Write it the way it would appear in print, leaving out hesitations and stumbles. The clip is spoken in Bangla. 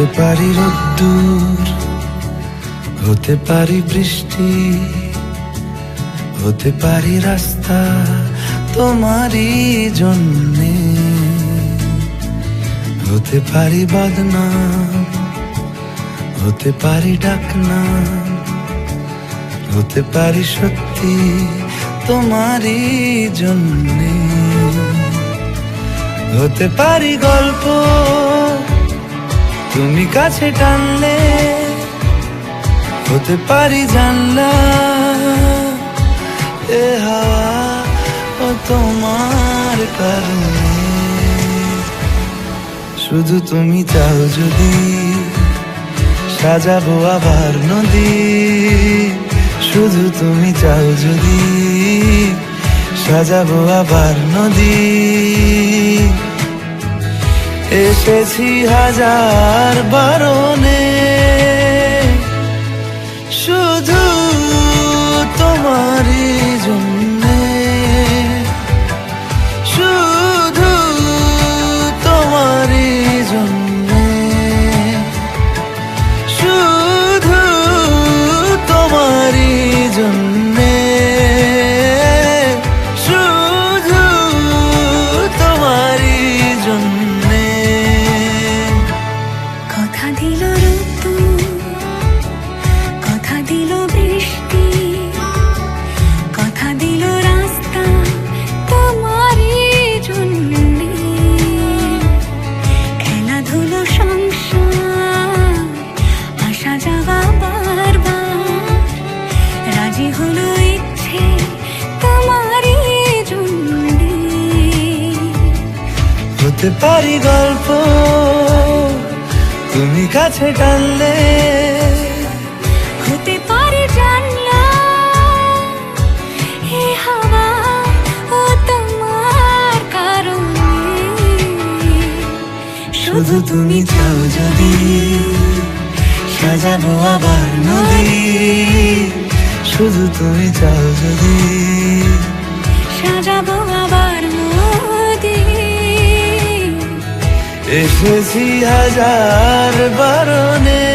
হতে পারি রোদ্দুর, হতে পারি বৃষ্টি, হতে পারি রাস্তা তোমারই জন্যে, হতে পারি বদনাম, হতে পারি ডাকনাম, হতে পারি সত্যি তোমারই জন্যে, হতে পারি গল্প তুমি কাছে টানলে, হতে পারি জানলা এ হাওয়া ও তোমার কারণে। শুধু তুমি চাও যদি সাজাবো আবার নদী, শুধু তুমি চাও যদি সাজাবো আবার নদী। এসেছি হাজার বারণে, শুধু তোমারই জন্যে, শুধু তোমারই জন্যে, শুধু তোমারই জন্যে, শুধু তোমারই জন্যে। কথা দিল ঋতু, কথা দিল বৃষ্টি, কথা দিল রাস্তা তোমারই জন্যে, খেলাধুলো সংসার আসা যাওয়া বারবার, রাজি হলো ইচ্ছে তোমারই জন্যে। হতে পারি গল্প তুমি কাছে টানলে, হতে পারে জানলা এ হাওয়া ও তোমার কারণে। শুধু তুমি চাও যদি সাজাবো আবার নদী, শুধু তুমি চাও যদি সাজাবো আবার নদী। এসেছি হাজার বারণে।